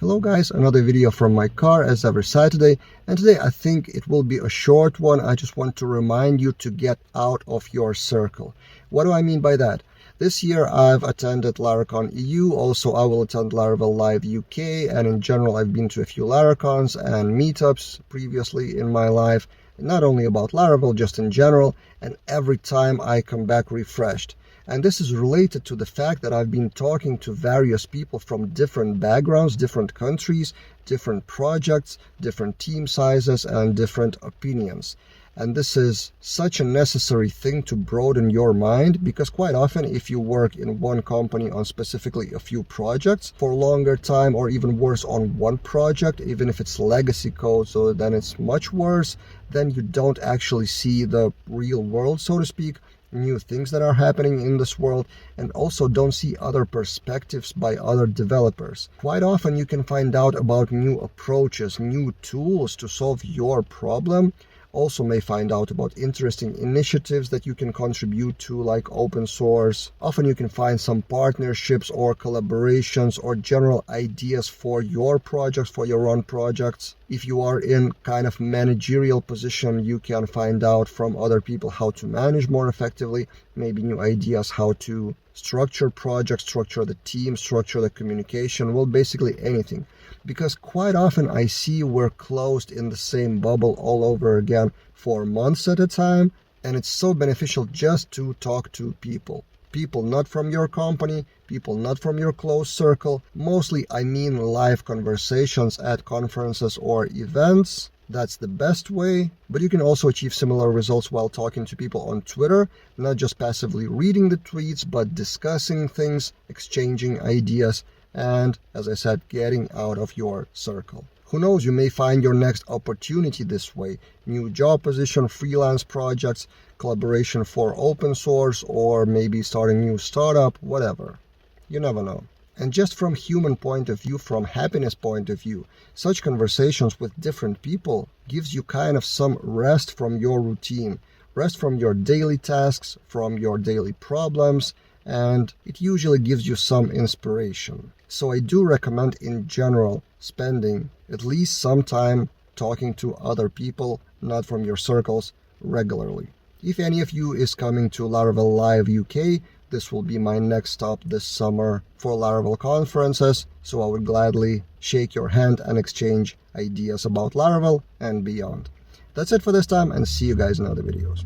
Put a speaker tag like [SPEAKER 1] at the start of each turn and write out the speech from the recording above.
[SPEAKER 1] Hello guys, another video from my car as every Saturday, and today I think it will be a short one. I just want to remind you to get out of your circle. What do I mean by that? This year I've attended Laracon EU, also I will attend Laravel Live UK, and in general I've been to a few Laracons and meetups previously in my life, not only about Laravel, just in general, and every time I come back refreshed. And this is related to the fact that I've been talking to various people from different backgrounds, different countries, different projects, different team sizes, and different opinions. And this is such a necessary thing to broaden your mind, because quite often if you work in one company on specifically a few projects for a longer time, or even worse on one project, even if it's legacy code, so then it's much worse, then you don't actually see the real world, so to speak, new things that are happening in this world, and also don't see other perspectives by other developers. Quite often you can find out about new approaches, new tools to solve your problem. Also may find out about interesting initiatives that you can contribute to, like open source. Often you can find some partnerships or collaborations or general ideas for your projects, for your own projects. If you are in kind of managerial position, you can find out from other people how to manage more effectively, maybe new ideas how to structure projects, structure the team, structure the communication, well, basically anything. Because quite often I see we're closed in the same bubble all over again for months at a time, and it's so beneficial just to talk to people. People not from your company, people not from your close circle. Mostly I mean live conversations at conferences or events. That's the best way, but you can also achieve similar results while talking to people on Twitter, not just passively reading the tweets, but discussing things, exchanging ideas, and, as I said, getting out of your circle. Who knows, you may find your next opportunity this way. New job position, freelance projects, collaboration for open source, or maybe starting a new startup, whatever. You never know. And just from human point of view, from happiness point of view, such conversations with different people gives you kind of some rest from your routine, rest from your daily tasks, from your daily problems, and it usually gives you some inspiration. So I do recommend in general spending at least some time talking to other people, not from your circles, regularly. If any of you is coming to Laravel Live UK, this will be my next stop this summer for Laravel conferences, so I would gladly shake your hand and exchange ideas about Laravel and beyond. That's it for this time, and see you guys in other videos.